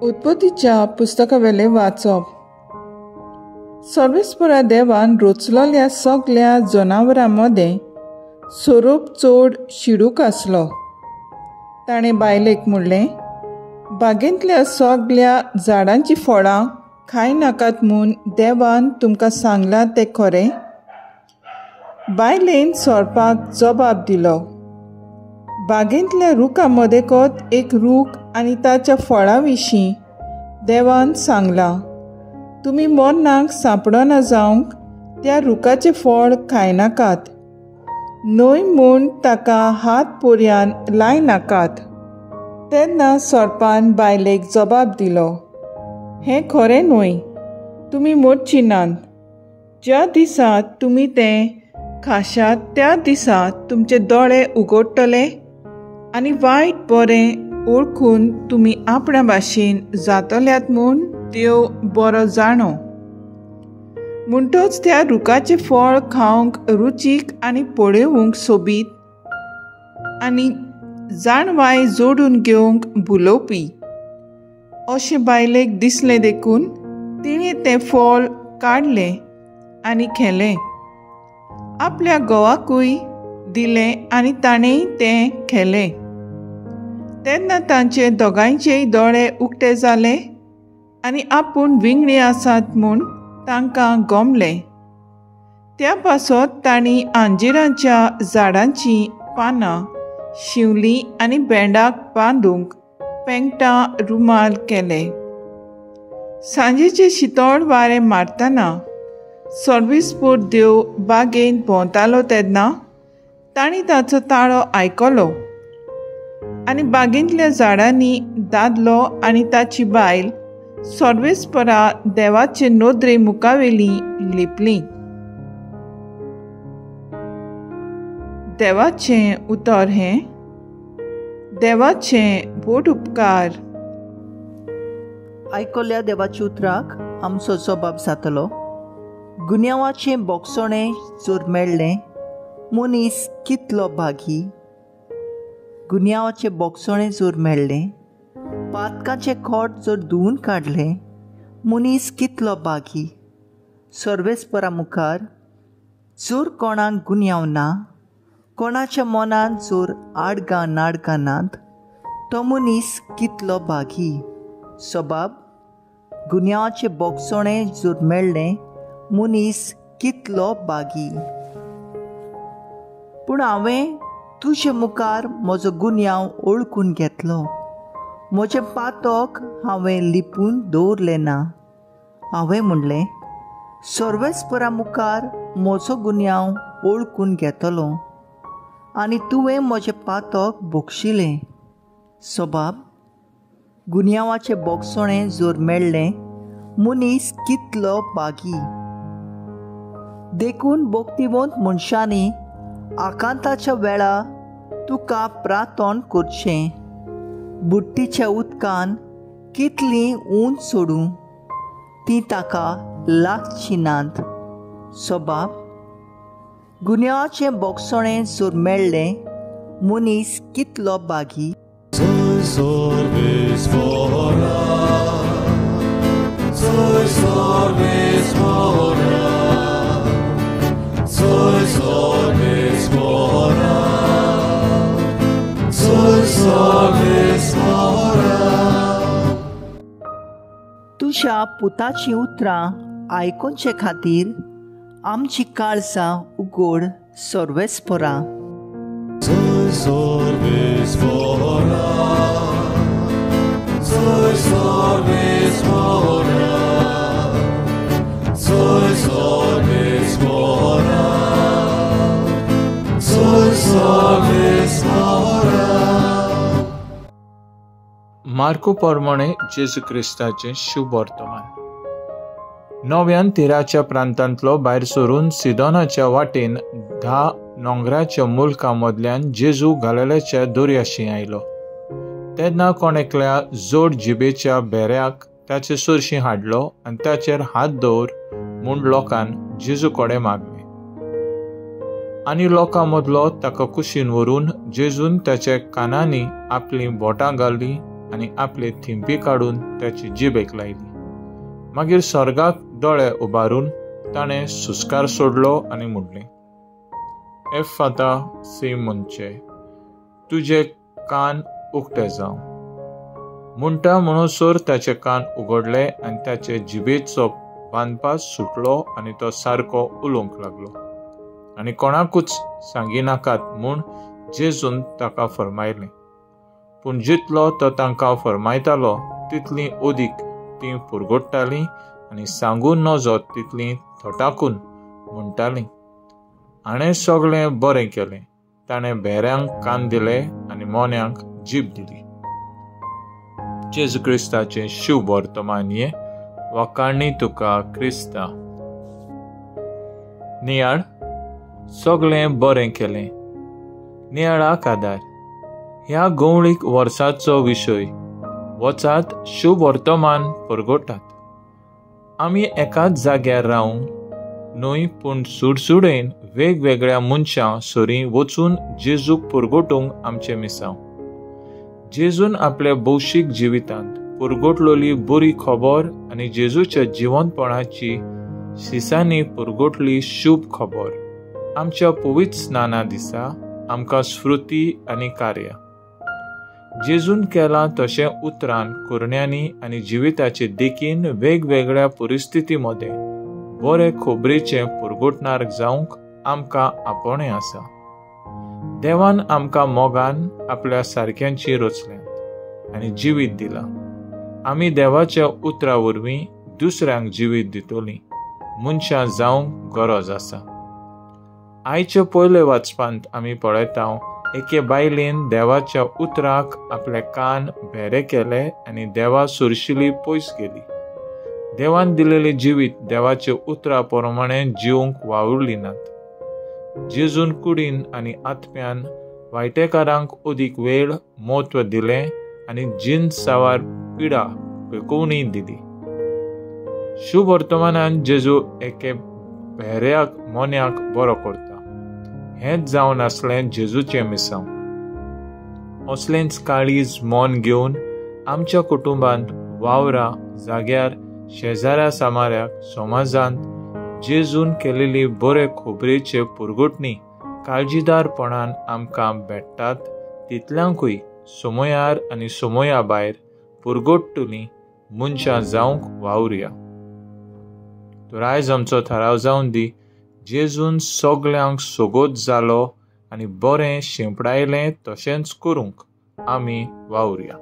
उत्पत्तीच्या पुस्तकावेले वाचप. सर्वेस्परा देवान रचलेल्या सगळ्या जनावरां मदें सोरोप चड शिडूक आसलो. ताणें बायलेक म्हणलें, बागेंतल्या सगळ्या झाडांची फळां खाय नाकात म्हूण देवान तुमकां सांगलां तें खरें? बायलेन सोरपाक जबाब दिलो, बागेंतल्या रुखां मदेंकच एक रूख आनी ताच्या फळां विशीं देवान सांगलां, तुमी मरणाक सांपडना जावंक त्या रुखाचें फळ खाय नाकात, न्हय म्हूण ताका हात पोरयान लाय नाकात. तेन्ना सोरपान बायलेक जबाब दिलो, हें खरें न्हय, तुमी मरची नात. ज्या दिसा तुमी तें खाशात त्या दिसा तुमचे दोळे उगडटले आनी वायट बरें ओळखून तुमी आपणा भाशेन जातल्यात म्हूण देव बरो जाणो. म्हणटच त्या रुखाचें फळ खावंक रुचीक आनी पळोवंक सोबीत आनी जाणवाय जोडून घेवंक भुलोवपी अशें बायलेक दिसलें देखून तिणें तें फळ काडलें आनी खेलें. आपल्या घोवाकूय दिलें आनी ताणेंय तें खेलें. तेन्ना तांचे दोगांयचेय दोळे उक्ते जाले आनी आपूण विंगडी आसात म्हूण तांकां गमलें. त्या पासत तांणी आंजिराच्या झाडांची पानां शिंवलीं आनी भेंडाक बांदूंक पेंगटां रुमाल केले. सांजेचें शितळ वारें मारतना सर्वेस्पर देव बागेंत भोंवतालो तेन्ना तांणी ताचो ताळो आयकलो आनी बागेंतल्या झाडांनी दादलो आनी ताची बायल सर्वेस्परा देवाचे नोदरे मुखावेलीं लिपलीं. देवाचें उतर हें, देवाचें बोट उपकार. आयकल्या देवाच्या उतराक आमचो जबाब जातलो. गुन्यांवाचें बोगसणें जर मेळ्ळें, मनीस कितलो भागी. गुन्यांवाचें बोगसणें जर मेळ्ळें, पातकाचें खोट जर धुवन काडलें, मनीस कितलो भागी. सर्वेस्परा मुखार जर कोणाक गुन्यांव ना, कोणाच्या मनांत जर आडगां नाडगां नात, तो मनीस कितलो भागी. सबाब, गुन्यांवाचें बोगसणें जर मेळ्ळें, मनीस कितलो भागी. पूण हांवें तुजे मुखार म्हजो गुन्यांव ओळखून घेतलो. म्हजें पातक हांवें लिपून दवरलें ना. हांवें म्हणलें, सर्वेस्परा मुखार म्हजो गुन्यांव ओळखून घेतलो आनी तुवें म्हजें पातक बोगशिलें. सबाब, गुन्यांवाचें बोगसणें जर मेळ्ळें, मनीस कितलो भागी. देखून भोक्तिवंत मनशांनी आकांताच्या वेळा तुका प्रार्थना करचें. बुट्टीच्या उदकान कितलीं ऊंच सोडूं, तीं ताका लागचीं नात. सबाब, गुन्यांवाचें बोगसणें जर मेळ्ळें, मनीस कितलो भागी. तुज्या पुताची उतरां आयकूंचे खातीर आमची काळजां उगड. सर्वेस्परा. मार्को प्रमाणे जेजू क्रिस्ताचें शुभ वर्तमान. नव्यान तिराच्या प्रांतांतलो भायर सरून सिदोनाच्या वाटेन 10 नोंगराच्या मुल्कां मदल्यान जेजू गलिलाच्या दर्याशी आयलो. तेन्ना कोण एकल्या जोड जिबेच्या बेऱ्याक ताचे सुरशी हाडलो आनी ताचेर हात दवर म्हूण लोकान जेजू कडेन मागलें. आनी लोकां मदलो ताका कुशीन व्हरून जेजून ताच्या कानांनी आपलीं बोटां घालीं आनी आपली थिंपी काडून ताची जिबेक लायली. मागीर स्वर्गाक दोळे उबारून ताणें सुस्कार सोडलो आनी म्हणलें, एफाता सी मुंचे, तुजे कान उक्ते जावं. म्हणटा म्हणसर ताचे कान उगडले आनी ताचे जिबेचो बांदपास सुटलो आनी तो सारको उलोवंक लागलो. आनी कोणाकूच सांगी नाकात म्हूण जेजून ताका फरमायलें. पूण जितलो तो तांकां फरमायतालो तितलीं ओदीक तीं पुरगोडटालीं आनी सांगून नजो तितलीं थोटाकून म्हणटालीं, हाणें सगळें बरें केलें. ताणें भेऱ्यांक कान दिले आनी मोन्यांक जीब दिली. जेजू क्रिस्ताचें शुभ वर्तमान हें वखाणी तुका क्रिस्ता. नियाळ, सगळें बरें केलें. नियाळाक आदार. ह्या गवळीक वर्साचो विशय वचात शुभ वर्तमान परगोटात. आमी एकाच जाग्यार रावंक न्हय, पूण सुडसुडेन वेगवेगळ्या मनशां सोरी वचून जेजूक परगोटूंक आमचें मिसांव. जेजून आपल्या भौशीक जिवितांत परगोटलोली बरी खबर आनी जेजूच्या जिवंतपणाची शिसांनी परगोटली शुभ खबर आमच्या पवित्र स्नाना दिसा आमकां स्मृती आनी कार्य. जेजून केलां तशें उतरान, कुरण्यांनी आनी जिविताचे देखीन वेगवेगळ्या परिस्थिती मदें बरे खबरेचें परगोटणार जावंक आमकां आपणें आसा. देवान आमकां मोगान आपल्या सारक्यांची रचल्यांत आनी जिवीत दिलां. आमी देवाच्या उतरा वरवीं दुसऱ्यांक जिवीत दितलीं मनशां जावंक गरज आसा. आयच्या पयले वाचपांत आमी पळयता एके बायलेन देवाच्या उतराक आपले कान भेरे केले आनी देवा सुरशिली पयस गेली. देवान दिलेले जिवीत देवाच्या उतरा प्रमाणें जिवंक वावुरली नात. जेजून कुडीन आनी आत्म्यान वायटेकारांक अदीक वेळ म्हत्व दिलें आनी जीन सावार पिडा पेकोवणी दिली. शुभ वर्तमानान जेजू एके भेऱ्याक मोन्याक बरो करता. हेंच जावन आसलें जेजूचें मिसांव. असलेंच काळीज मोन घेवन आमच्या कुटुंबांत, वावरा, जाग्यार, शेजाऱ्या सामाऱ्याक, समाजांत जेजून केलेली बरे खबरेचे परगोटणी काळजीदारपणान आमकां भेटतात तितल्यांकूय समयार आनी समया भायर परगोटतलीं मनशां जावंक वावुरया. तर आयज आमचो थाराव जावन दी, जेजून सगल्यांक सोगोत जालो आनी बरें शिंपडायलें तशेंच करूंक आमी वावुरया.